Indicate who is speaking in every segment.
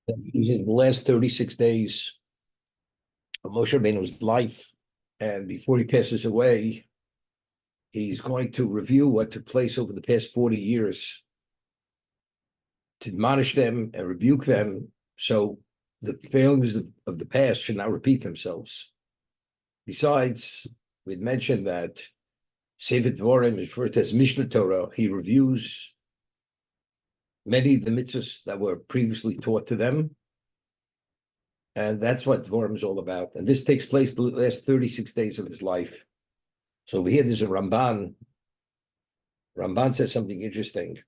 Speaker 1: In the last 36 days of Moshe Rabbeinu's life, and before he passes away, he's going to review what took place over the past 40 years to admonish them and rebuke them so the failures of the past should not repeat themselves. Besides, we'd mentioned that Sefer Dvorim is referred to as Mishnah Torah. He reviews many of the mitzvahs that were previously taught to them. And that's what Dvorim is all about. And this takes place the last 36 days of his life. So over here, there's a Ramban. Ramban says something interesting.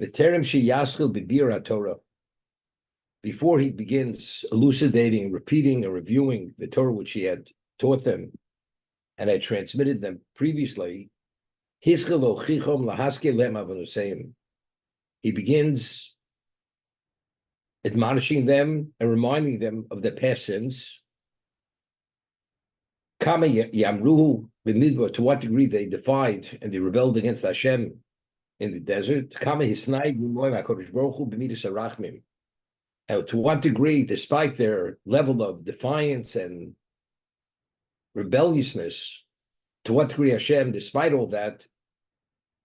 Speaker 1: V'terem sheyaschil b'bir HaTorah. Before he begins elucidating, repeating, and reviewing the Torah which he had taught them and had transmitted them previously, he begins admonishing them and reminding them of their past sins. Kama yamruhu b'midbar, to what degree they defied and they rebelled against Hashem in the desert. Kama hisnaid b'moim HaKadosh Baruch Hu b'midas harachmim. And to what degree, despite their level of defiance and rebelliousness, to what degree Hashem, despite all that,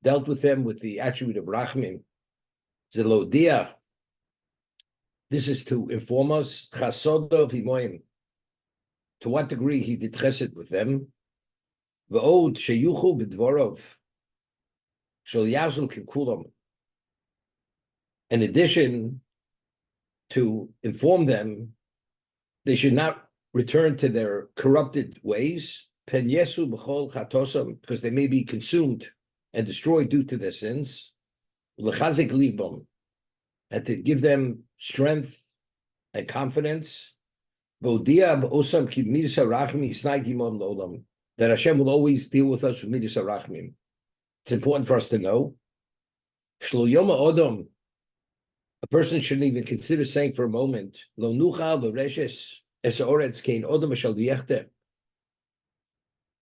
Speaker 1: dealt with them with the attribute of Rachmim. Zelodia. This is to inform us, Chasodov Himoim, to what degree he did chesed with them. V'od sheyuchu b'dvorov, shel yazul kikulam. In addition, to inform them they should not return to their corrupted ways, pen yesu b'chol chatosam, because they may be consumed and destroyed due to their sins, l'chazik libam, and to give them strength and confidence, that Hashem will always deal with us with midas harachmim. It's important for us to know. A person shouldn't even consider saying for a moment, Lo nuchal l'reshes es ha'oretz kein odom shel diyechte.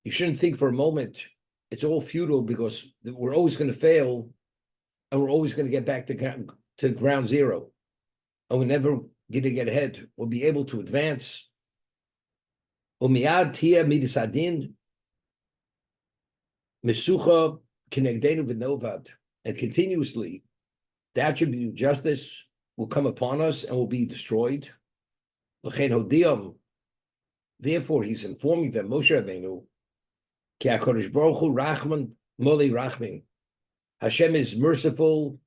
Speaker 1: You shouldn't think for a moment it's all futile because we're always going to fail and we're always going to get back to ground zero. And we're never going to get ahead. We'll be able to advance. Umiyad tia midas adin mesucha kenegdenu v'novad. And continuously, the attribute of justice will come upon us and will be destroyed. Therefore, he's informing them, Moshe Rabbeinu, Ki HaKadosh Baruch Hu Rachman Moli Rachmim. Hashem is merciful,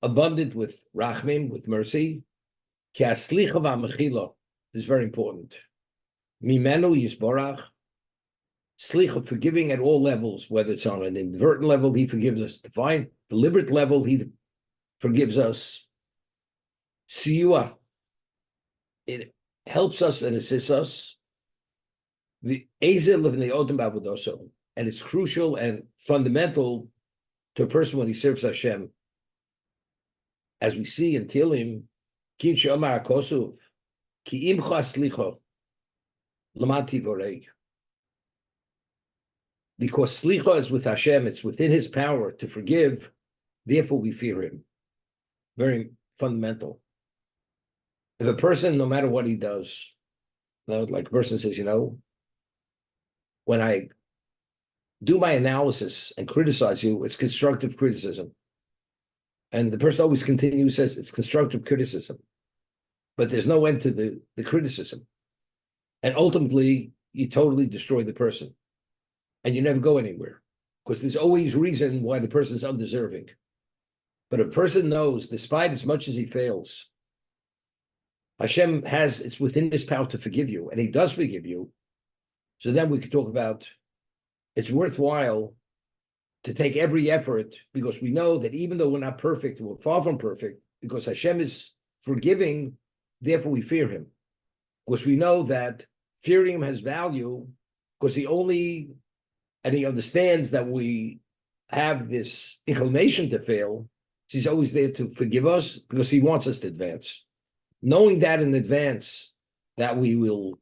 Speaker 1: abundant with Rachmim, with mercy. Ki HaSlicha VaMechila is very important. Mimenu Yisborach, Slicha, forgiving at all levels, whether it's on an inadvertent level, he forgives us. Divine, deliberate level, he forgives us. Siyua, it helps us and assists us. The Ezel of the Odom Avodoso, and it's crucial and fundamental to a person when he serves Hashem. As we see in Tehillim, Kin She'omar HaKosuv, Ki Imcha Slicha, Lamati Voreg. Because Slicha is with Hashem, it's within his power to forgive, therefore we fear him. Very fundamental. If a person, no matter what he does, like a person says, when I do my analysis and criticize you, it's constructive criticism. And the person always continues, says it's constructive criticism. But there's no end to the criticism. And ultimately, you totally destroy the person. And you never go anywhere. Because there's always reason why the person is undeserving. But a person knows, despite as much as he fails, Hashem it's within his power to forgive you, and he does forgive you. So then we could talk about it's worthwhile to take every effort, because we know that even though we're not perfect, we're far from perfect, because Hashem is forgiving, therefore we fear him. Because we know that fearing him has value, because he understands that we have this inclination to fail. He's always there to forgive us because he wants us to advance. Knowing that in advance, that we will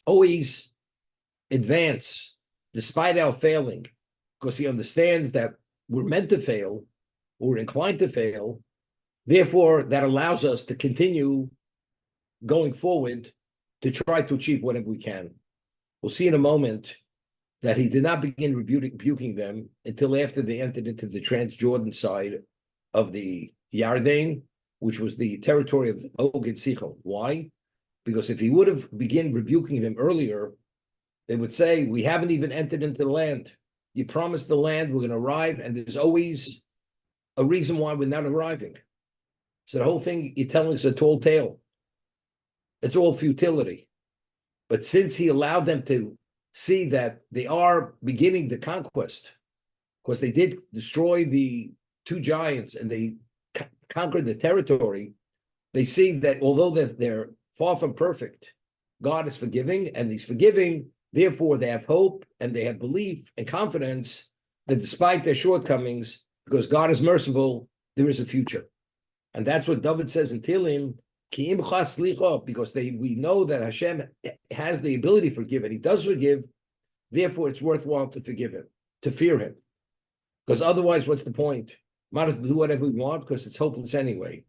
Speaker 1: always advance despite our failing, because he understands that we're meant to fail, we're inclined to fail, Therefore, that allows us to continue going forward to try to achieve whatever we can. We'll see in a moment that he did not begin rebuking them until after they entered into the Transjordan side of the Yarden, which was the territory of Og and Sichel. Why? Because if he would have begun rebuking them earlier, they would say, we haven't even entered into the land. You promised the land, we're going to arrive, and there's always a reason why we're not arriving. So the whole thing, you're telling us a tall tale. It's all futility. But since he allowed them to see that they are beginning the conquest, because they did destroy the two giants and they conquered the territory, they see that although they're far from perfect, God is forgiving, and he's forgiving, therefore they have hope and they have belief and confidence that despite their shortcomings, because God is merciful, there is a future. And that's what David says in Tehillim, because we know that Hashem has the ability to forgive, and he does forgive, therefore it's worthwhile to forgive him, to fear him. Because otherwise, what's the point? Might as well do whatever we want because it's hopeless anyway.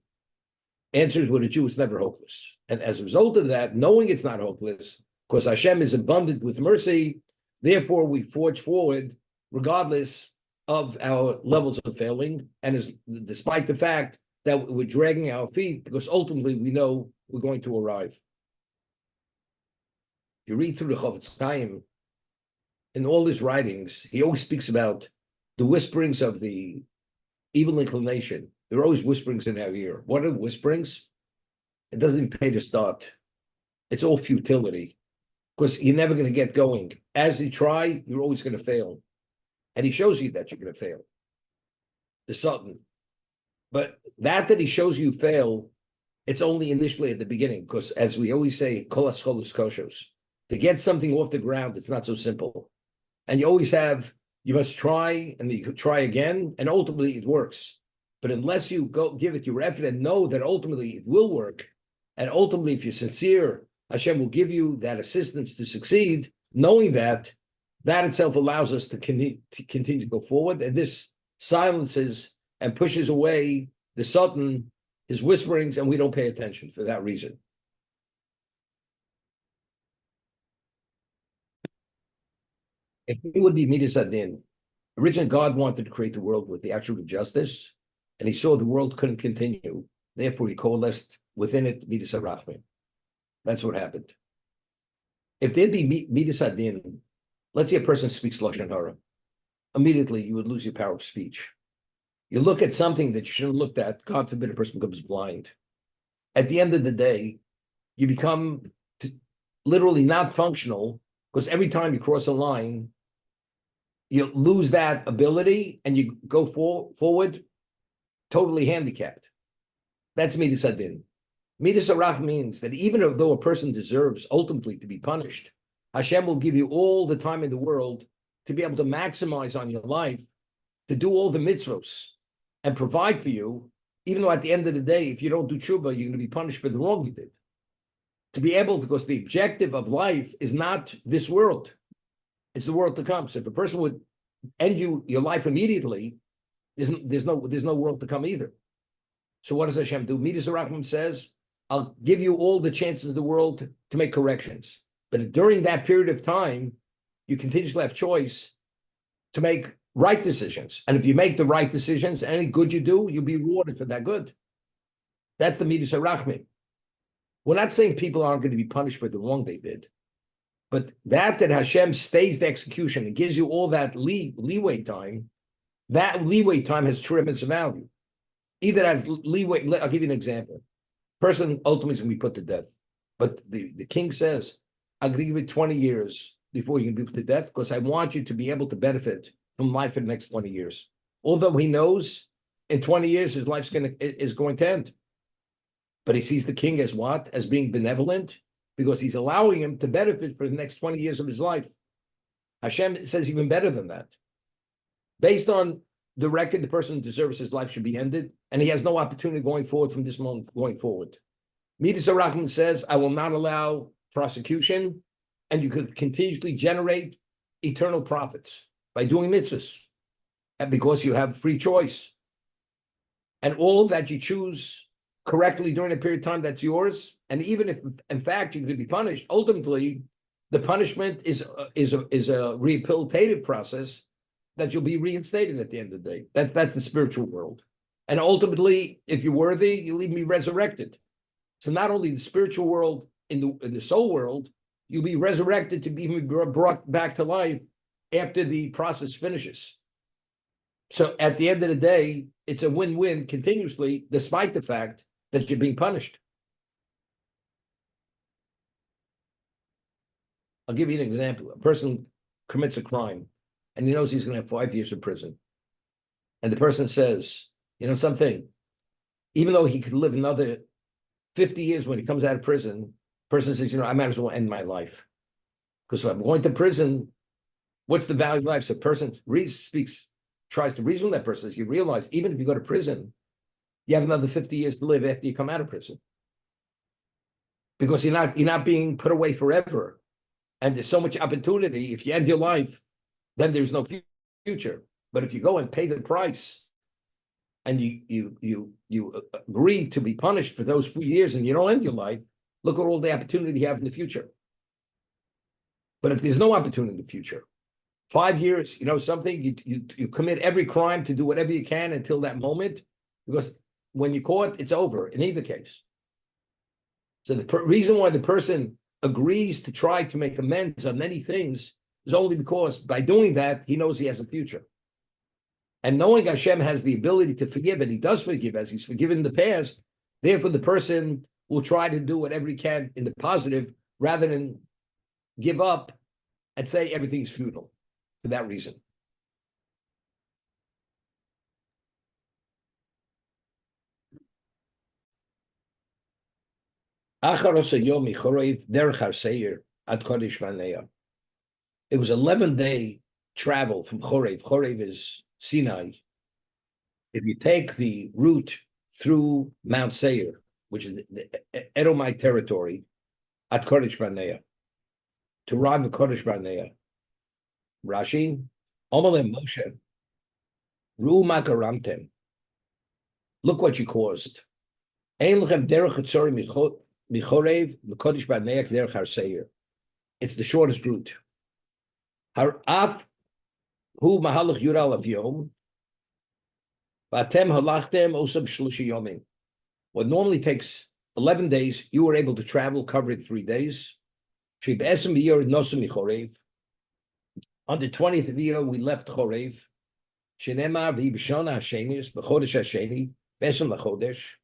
Speaker 1: Answer is, with a Jew, it's never hopeless. And as a result of that, knowing it's not hopeless, because Hashem is abundant with mercy, therefore we forge forward regardless of our levels of failing, and despite the fact that we're dragging our feet, because ultimately we know we're going to arrive. You read through the Chofetz Chaim, in all his writings, he always speaks about the whisperings of the evil inclination. There are always whisperings in our ear. What are whisperings? It doesn't even pay to start. It's all futility, because you're never going to get going. As you try, you're always going to fail. And he shows you that you're going to fail. The Sultan. But that he shows you fail, it's only initially at the beginning, because as we always say, kol hascholus koshos. To get something off the ground, it's not so simple. And you must try, and you could try again, and ultimately it works. But unless you go give it your effort and know that ultimately it will work, and ultimately if you're sincere, Hashem will give you that assistance to succeed, knowing that itself allows us to continue to go forward. And this silences and pushes away the Sultan, his whisperings, and we don't pay attention for that reason. If we would be Midas Adin, originally God wanted to create the world with the attribute of justice, and he saw the world couldn't continue. Therefore, he coalesced within it Midas HaRachmim. That's what happened. If there'd be Midas Adin, let's say a person speaks Lashon Hara, immediately you would lose your power of speech. You look at something that you shouldn't look at, God forbid a person becomes blind. At the end of the day, you become literally not functional, because every time you cross a line, you lose that ability and you go forward totally handicapped. That's Midas Adin. Midas Harach means that even though a person deserves ultimately to be punished, Hashem will give you all the time in the world to be able to maximize on your life, to do all the mitzvos and provide for you, even though at the end of the day, if you don't do tshuva, you're going to be punished for the wrong you did. To be able, because the objective of life is not this world, it's the world to come. So if a person would end your life immediately, there's no world to come either. So what does Hashem do? Midas HaRachmim says, I'll give you all the chances in the world to make corrections. But during that period of time, you continuously have choice to make right decisions. And if you make the right decisions, any good you do, you'll be rewarded for that good. That's the Midas HaRachmim. We're not saying people aren't going to be punished for the wrong they did. But that Hashem stays the execution and gives you all that leeway time, that leeway time has tremendous value. Either as leeway, I'll give you an example. Person ultimately is going to be put to death. But the king says, I'm going to give you 20 years before you can be put to death, because I want you to be able to benefit from life for the next 20 years. Although he knows in 20 years his life is going to end. But he sees the king as what? As being benevolent, because he's allowing him to benefit for the next 20 years of his life. Hashem says even better than that. Based on the record, the person who deserves his life should be ended, and he has no opportunity going forward from this moment going forward. Midas HaRachmim says, I will not allow prosecution, and you could continuously generate eternal profits by doing mitzvahs, and because you have free choice. and all that you choose correctly during a period of time, that's yours. And even if, in fact, you could be punished, ultimately, the punishment is a rehabilitative process that you'll be reinstated at the end of the day. That's the spiritual world. And ultimately, if you're worthy, you'll even be resurrected. So not only the spiritual world, in the soul world, you'll be resurrected to be even brought back to life after the process finishes. So at the end of the day, it's a win-win continuously, despite the fact that you're being punished. I'll give you an example. A person commits a crime, and he knows he's going to have 5 years in prison. And the person says, you know something, even though he could live another 50 years when he comes out of prison, the person says, you know, I might as well end my life. Because if I'm going to prison, what's the value of life? So a person tries to reason with that person. You realize, even if you go to prison, you have another 50 years to live after you come out of prison. Because you're not being put away forever. And there's so much opportunity. If you end your life, then there's no future. But if you go and pay the price, and you agree to be punished for those few years, and you don't end your life, look at all the opportunity you have in the future. But if there's no opportunity in the future, 5 years, you know something, you commit every crime to do whatever you can until that moment, because when you're caught, it's over in either case. So the reason why the person agrees to try to make amends on many things is only because by doing that, he knows he has a future. And knowing Hashem has the ability to forgive, and he does forgive as he's forgiven in the past, therefore the person will try to do whatever he can in the positive rather than give up and say everything's futile for that reason. It was 11-day travel from Chorev. Chorev is Sinai. If you take the route through Mount Seir, which is the Edomite territory, at Kodesh Barnea, to arrive at Kodesh Barnea, Rashi, Omalem Moshe, Ru Makaramtem, look what you caused. Ein lechem derech hatzori michorev l'Kodesh Barnea k'derech har Seir. It's the shortest route. Har af hu mahalach yural of yom, v'atem halachtem osam shlushi yomim. What normally takes 11 days, you were able to travel, cover it 3 days. On the 20th of year, we left Chorev. Shenema v'ibshana hashenis b'chodesh hasheni besem l'chodesh.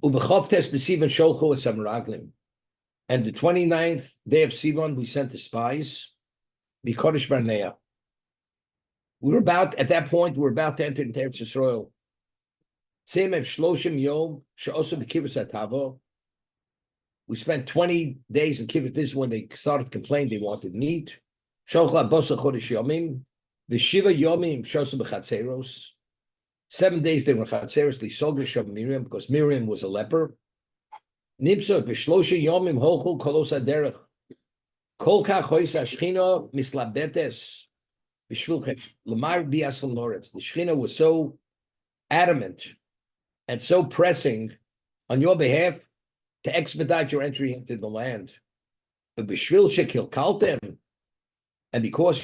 Speaker 1: Ubechoftes b'sivan sholchu et samaraglim. And the 29th day of Sivan, we sent the spies. B'chodesh Barnea. At that point, we were about to enter into Eretz Yisrael. Semev shloshim yom she'osu b'kivus hatavo. We spent 20 days in Kibbutz. This is when they started to complain they wanted meat. Sholcha bosa chodesh yomim. V'shiva yomim shosu b'chatzeros. 7 days they were in chatzeros. Lisogre shom Miriam, because Miriam was a leper. Nipso b'shlosha yomim holchu kolos haderech. Kol kach hois hashchina mislabetes b'shvulchem lemar bi'asal noretz. The Shechina was so adamant and so pressing on your behalf to expedite your entry into the land. And because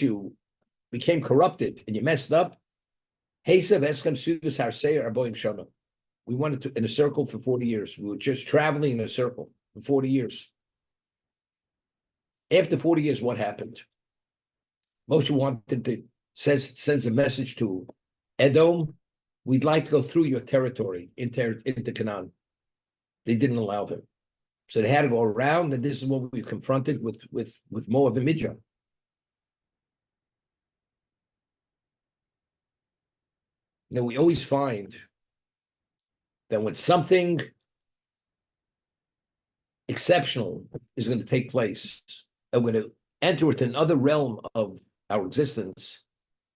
Speaker 1: you became corrupted and you messed up, we wanted to in a circle for 40 years. We were just traveling in a circle for 40 years. After 40 years, what happened? Moshe wanted to sends a message to Edom. We'd like to go through your territory into Canaan. They didn't allow them. So they had to go around, and this is what we were confronted with Moab and Midian. Now, we always find that when something exceptional is going to take place, and we're going to enter into another realm of our existence,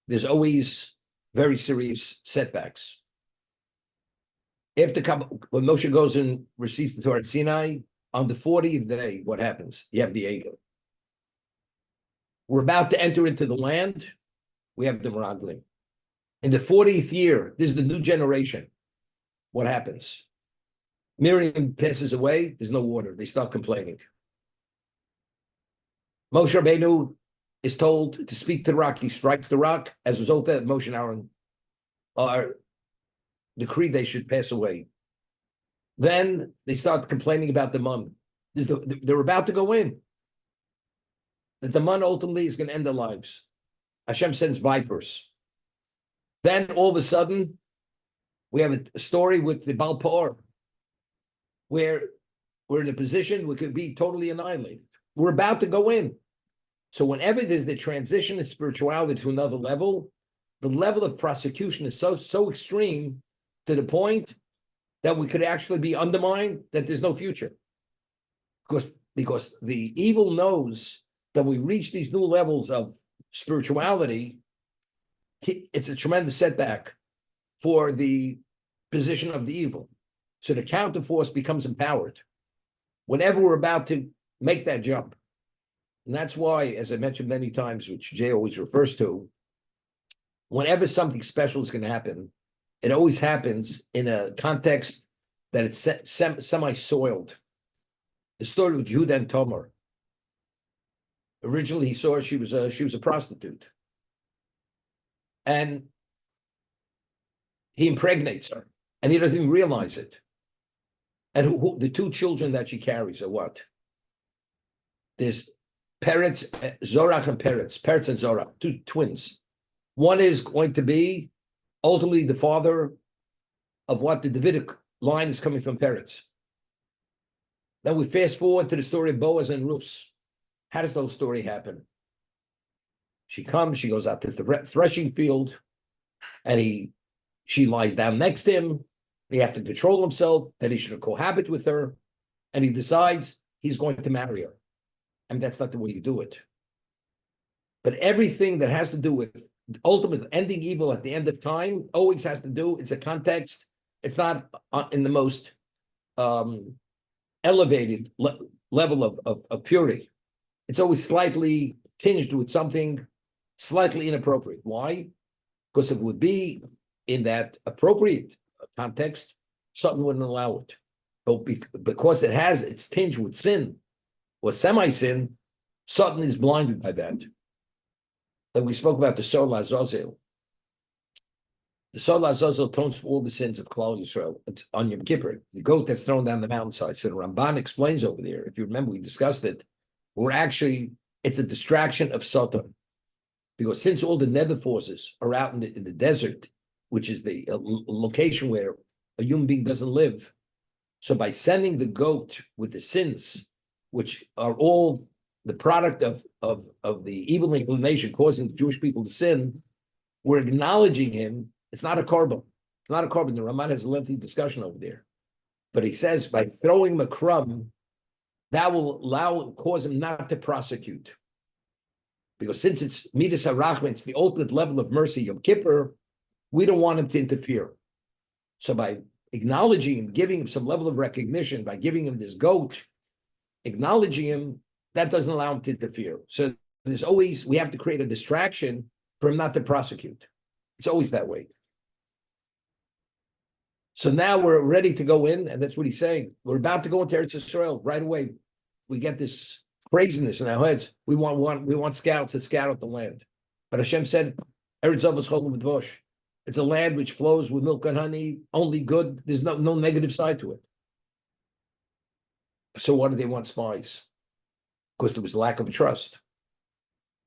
Speaker 1: there's always very serious setbacks. When Moshe goes and receives the Torah at Sinai, on the 40th day, what happens? You have the Egel. We're about to enter into the land. We have the Meraglim. In the 40th year, this is the new generation. What happens? Miriam passes away, there's no water. They start complaining. Moshe Rabbeinu is told to speak to the rock. He strikes the rock. As a result of that, Moshe and Aaron are decreed they should pass away. Then they start complaining about the man. They're about to go in. That the man ultimately is going to end their lives. Hashem sends vipers. Then all of a sudden, we have a story with the Baal Peor, where we're in a position we could be totally annihilated. We're about to go in. So whenever there's the transition of spirituality to another level, the level of prosecution is so extreme to the point that we could actually be undermined, that there's no future. Because the evil knows that we reach these new levels of spirituality, it's a tremendous setback for the position of the evil. So the counterforce becomes empowered whenever we're about to make that jump. And that's why, as I mentioned many times, which Jay always refers to, whenever something special is going to happen, it always happens in a context that it's semi-soiled. The story with Yehuda and Tamar. Originally, he saw her, she was a prostitute. And he impregnates her, and he doesn't even realize it. And the two children that she carries are what? There's Peretz, Zorach and Peretz and Zorach, two twins. One is going to be ultimately the father of what the Davidic line is coming from Peretz. Then we fast forward to the story of Boaz and Ruth. How does those story happen? She comes, she goes out to the threshing field, and she lies down next to him. He has to control himself, that he should cohabit with her, and he decides he's going to marry her. And that's not the way you do it. But everything that has to do with ultimate ending evil at the end of time always has to do, it's a context. It's not in the most elevated level of purity. It's always slightly tinged with something slightly inappropriate. Why? Because if it would be in that appropriate context, something wouldn't allow it. But because it's tinged with sin or semi-sin, Satan is blinded by that. And we spoke about the Sol Azazel. The Sol Azazel atones for all the sins of Klal Yisrael on Yom Kippur, the goat that's thrown down the mountainside. So the Ramban explains over there, if you remember, we discussed it, it's a distraction of Satan. Because since all the nether forces are out in the desert, which is the location where a human being doesn't live, so by sending the goat with the sins, which are all the product of the evil inclination causing the Jewish people to sin, we're acknowledging him. It's not a korban. It's not a korban. The Ramban has a lengthy discussion over there. But he says by throwing him a crumb, that will cause him not to prosecute. Because since it's Midas HaRachman, it's the ultimate level of mercy, Yom Kippur, we don't want him to interfere. So by acknowledging him, giving him some level of recognition, by giving him this goat, acknowledging him, that doesn't allow him to interfere. So we have to create a distraction for him not to prosecute. It's always that way. So now we're ready to go in, and that's what he's saying. We're about to go into Eretz Yisrael right away. We get this craziness in our heads. We want scouts to scout out the land. But Hashem said, Eretz Yisrael is cholov v'dvosh. It's a land which flows with milk and honey, only good. There's no negative side to it. So why do they want spies? Because there was a lack of trust.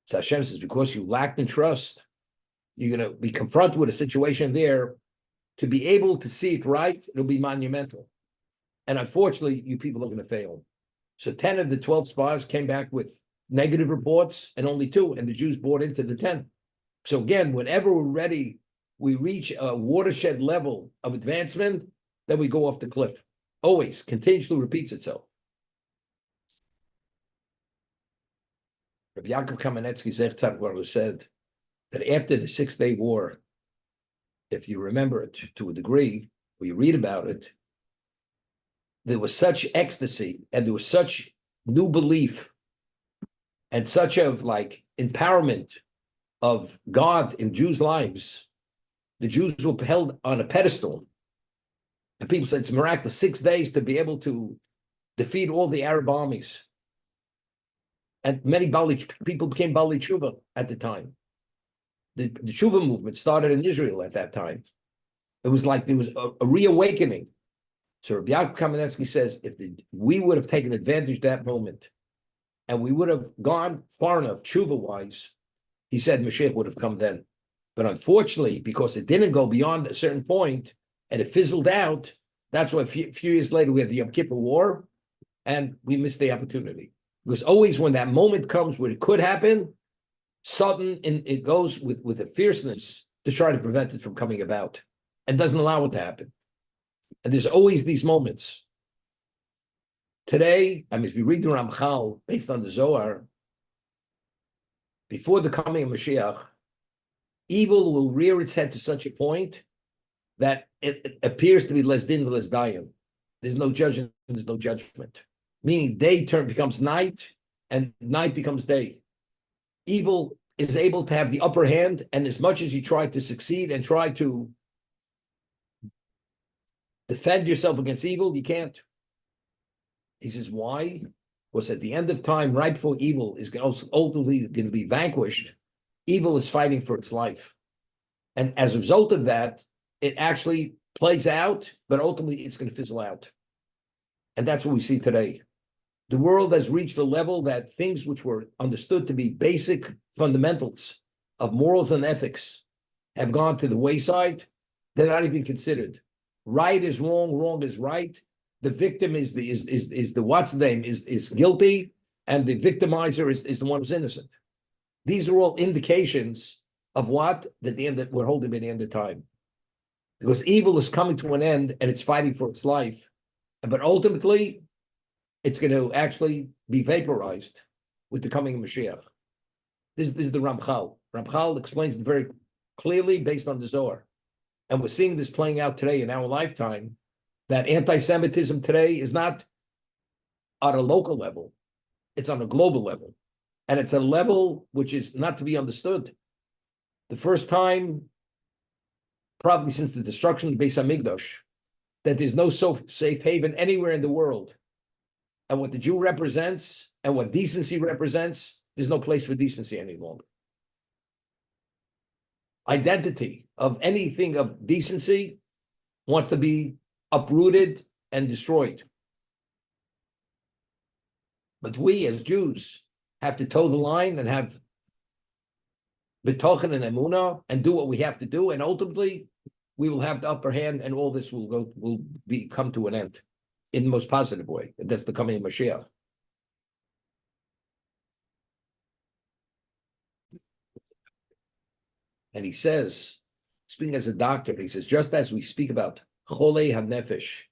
Speaker 1: So Hashem says, because you lacked in trust, you're going to be confronted with a situation there. To be able to see it right, it'll be monumental. And unfortunately, you people are going to fail. So 10 of the 12 spies came back with negative reports, and only 2, and the Jews bought into the 10. So again, whenever we're ready, we reach a watershed level of advancement, then we go off the cliff. Always, continuously repeats itself. Rabbi Yaakov Kamenetsky Zech said that after the 6-Day War, if you remember it to a degree, or you read about it, there was such ecstasy and there was such new belief and such of empowerment of God in Jews' lives the Jews were held on a pedestal. And people said it's miraculous, 6 days to be able to defeat all the Arab armies. And many people became Bali Tshuva at the time. The Tshuva movement started in Israel at that time. It was like there was a reawakening. So Rabbi Yaakov Kamenetsky says, if we would have taken advantage of that moment, and we would have gone far enough, Tshuva-wise, he said Mashiach would have come then. But unfortunately, because it didn't go beyond a certain point, and it fizzled out, that's why a few years later we had the Yom Kippur War, and we missed the opportunity. Because always when that moment comes where it could happen, sudden it goes with a fierceness to try to prevent it from coming about, and doesn't allow it to happen. And there's always these moments. Today, I mean, if you read the Ramchal based on the Zohar, before the coming of Mashiach, evil will rear its head to such a point that it appears to be less din less dayim. There's no judgment, there's no judgment. Meaning day becomes night, and night becomes day. Evil is able to have the upper hand, and as much as you try to succeed and try to defend yourself against evil, you can't. He says, why? Because at the end of time, right before evil is ultimately going to be vanquished, evil is fighting for its life. And as a result of that, it actually plays out, but ultimately it's going to fizzle out. And that's what we see today. The world has reached a level that things which were understood to be basic fundamentals of morals and ethics have gone to the wayside. They're not even considered. Right is wrong, wrong is right. The victim is the what's name is guilty, and the victimizer is the one who's innocent. These are all indications of what at the end that we're holding at the end of time. Because evil is coming to an end and it's fighting for its life. But ultimately, it's going to actually be vaporized with the coming of Mashiach. This is the Ramchal. Ramchal explains it very clearly based on the Zohar. And we're seeing this playing out today in our lifetime, that anti-Semitism today is not on a local level. It's on a global level. And it's a level which is not to be understood. The first time, probably since the destruction of the Beis Hamikdash, that there's no safe haven anywhere in the world. And what the Jew represents and what decency represents, there's no place for decency any longer. Identity of anything of decency wants to be uprooted and destroyed. But we as Jews have to toe the line and have betochen and emunah and do what we have to do, and ultimately we will have the upper hand, and all this will come to an end in the most positive way. And that's the coming of Mashiach. And he says, speaking as a doctor, he says, just as we speak about cholei hanefesh,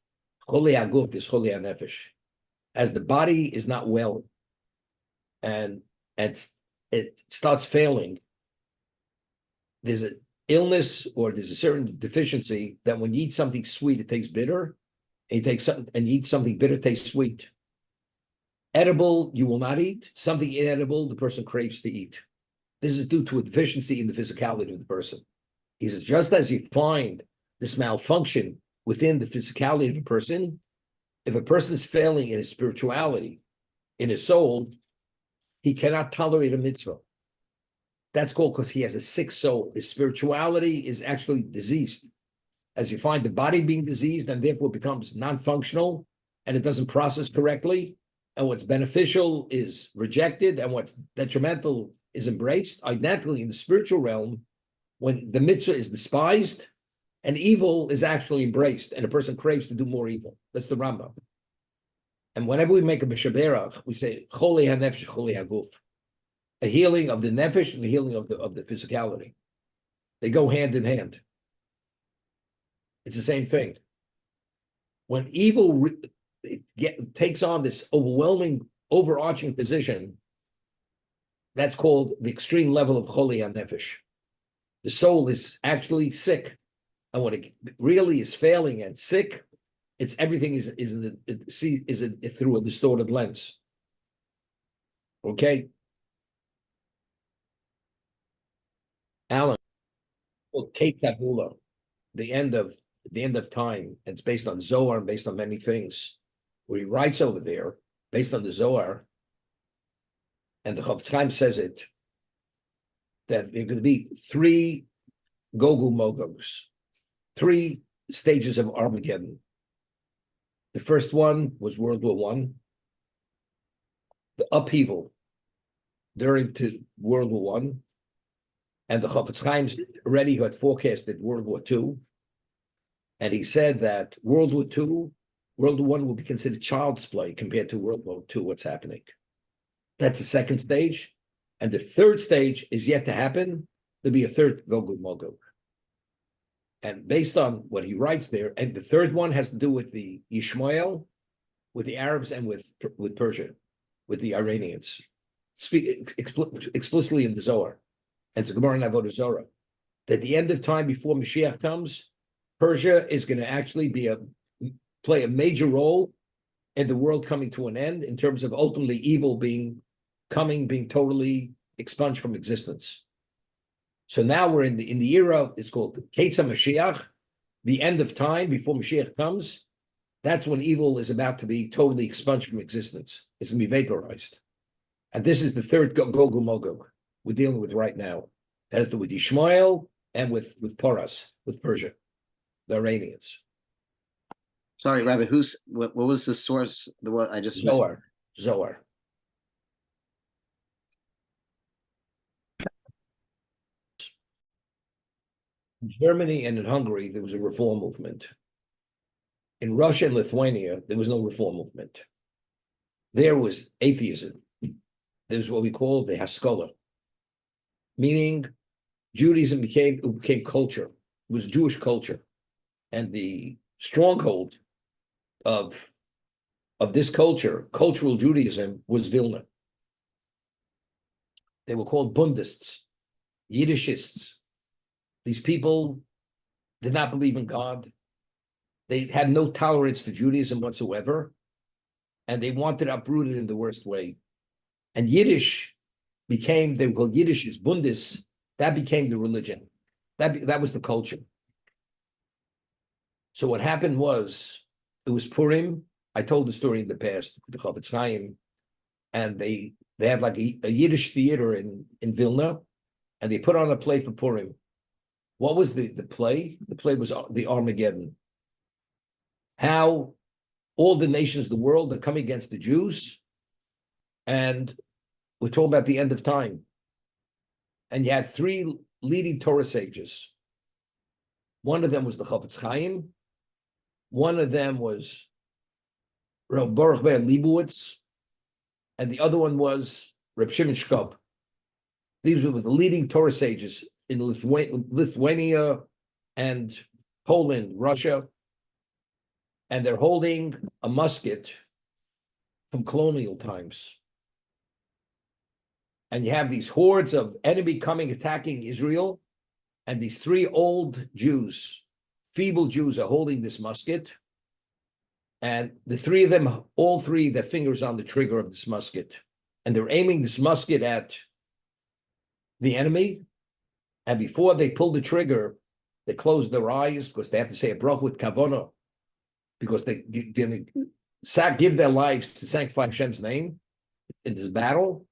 Speaker 1: cholei haguf is cholei hanefesh, as the body is not well and it starts failing, there's an illness or there's a certain deficiency that when you eat something sweet, it tastes bitter, and you take something and you eat something bitter, it tastes sweet. Edible, you will not eat. Something inedible, the person craves to eat. This is due to a deficiency in the physicality of the person. He says, just as you find this malfunction within the physicality of a person, if a person is failing in his spirituality, in his soul, he cannot tolerate a mitzvah. That's called because he has a sick soul. His spirituality is actually diseased. As you find the body being diseased and therefore becomes non-functional and it doesn't process correctly, and what's beneficial is rejected and what's detrimental is embraced, identically in the spiritual realm, when the mitzvah is despised and evil is actually embraced and a person craves to do more evil. That's the Rambam. And whenever we make a Meshaberach, we say, Cholei hanefesh, cholei haguf, a healing of the nefesh and the healing of the physicality. They go hand in hand. It's the same thing. When evil takes on this overwhelming, overarching position, that's called the extreme level of cholei hanefesh. The soul is actually sick, and when it really is failing and sick, it's everything is through a distorted lens. Okay, Alan. Well, Kate Tabula, the end of time. It's based on Zohar and based on many things. Where he writes over there, based on the Zohar, and the Chofetz Chaim says it, that there are going to be three Gogu Mogogs, three stages of Armageddon. The first one was World War One, the upheaval during World War One, and the Chofetz Chaim already had forecasted World War Two, and he said that World War One will be considered child's play compared to World War Two. What's happening? That's the second stage, and the third stage is yet to happen. There'll be a third Gog and Magog, and based on what he writes there, and the third one has to do with the Ishmael, with the Arabs, and with Persia, with the Iranians. Speak explicitly in the Zohar, and it's Gemara and Avodah Zorah, that at the end of time, before Mashiach comes, Persia is going to actually play a major role in the world coming to an end, in terms of ultimately evil being totally expunged from existence. So now we're in the era, it's called Ketzah Mashiach, the end of time before Mashiach comes. That's when evil is about to be totally expunged from existence. It's going to be vaporized. And this is the third Gog and Magog we're dealing with right now. That has to do with Ishmael and with Paras, with Persia, the Iranians.
Speaker 2: Sorry, Rabbi, what was the source? The what I just
Speaker 1: Zohar. In Germany and in Hungary, there was a reform movement. In Russia and Lithuania, there was no reform movement. There was atheism. There's what we call the Haskalah, meaning Judaism became culture. It was Jewish culture, and the stronghold of this culture, cultural Judaism, was Vilna. They were called Bundists, Yiddishists. These people did not believe in God. They had no tolerance for Judaism whatsoever, and they wanted to uproot it in the worst way. And Yiddish became, they were called Yiddishists, Bundists, that became the religion. That was the culture. So what happened was, it was Purim. I told the story in the past, the Chofetz Chaim, and they had like a Yiddish theater in Vilna, and they put on a play for Purim. What was the play? The play was the Armageddon. How all the nations of the world are coming against the Jews, and we're talking about the end of time. And you had three leading Torah sages. One of them was the Chofetz Chaim. One of them was Reb Baruch Ber Leibowitz, and the other one was Reb Shimon Shkop. These were the leading Torah sages in Lithuania and Poland, Russia, and they're holding a musket from colonial times. And you have these hordes of enemy coming, attacking Israel, and these three old Jews, feeble Jews, are holding this musket, and the three of them, all three, their fingers on the trigger of this musket, and they're aiming this musket at the enemy, and before they pull the trigger, they close their eyes because they have to say a bracha with kavanah, because they give their lives to sanctify Hashem's name in this battle,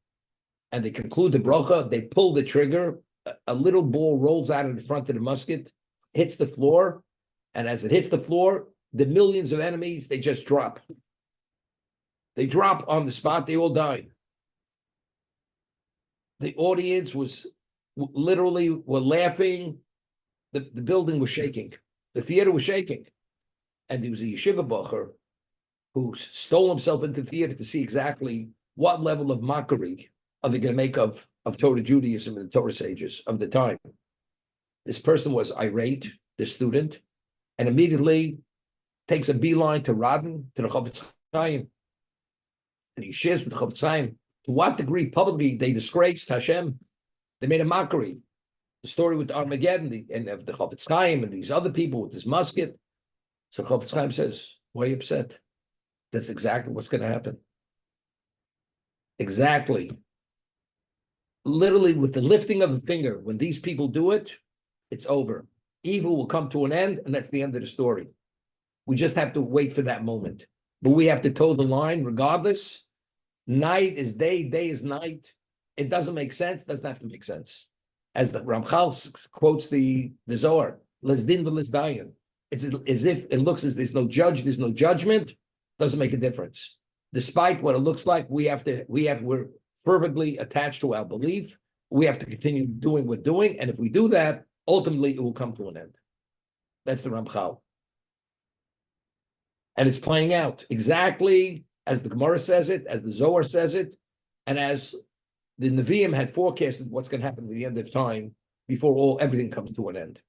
Speaker 1: and they conclude the bracha, they pull the trigger, a little ball rolls out of the front of the musket, hits the floor, and as it hits the floor, the millions of enemies, they just drop. They drop on the spot, they all die. The audience was literally were laughing, the building was shaking, the theater was shaking. And there was a yeshiva bacher who stole himself into the theater to see exactly what level of mockery are they going to make of Torah Judaism and the Torah sages of the time. This person was irate, the student, and immediately takes a beeline to Radin, to the Chofetz Chaim, and he shares with the Chofetz Chaim to what degree publicly they disgraced Hashem. They made a mockery. The story with Armageddon and of the Chofetz Chaim and these other people with this musket. So Chofetz Chaim says, why are you upset? That's exactly what's going to happen. Exactly. Literally, with the lifting of a finger, when these people do it, it's over. Evil will come to an end, and that's the end of the story. We just have to wait for that moment. But we have to toe the line regardless. Night is day, day is night. It doesn't make sense, doesn't have to make sense. As the Ramchal quotes the Zohar, les din v'les dayan. It's as if it looks as there's no judge, there's no judgment, doesn't make a difference. Despite what it looks like, we're fervently attached to our belief. We have to continue doing what we're doing, and if we do that, ultimately it will come to an end. That's the Ramchal. And it's playing out exactly as the Gemara says it, as the Zohar says it, and as the Nevi'im had forecasted what's going to happen at the end of time before everything comes to an end.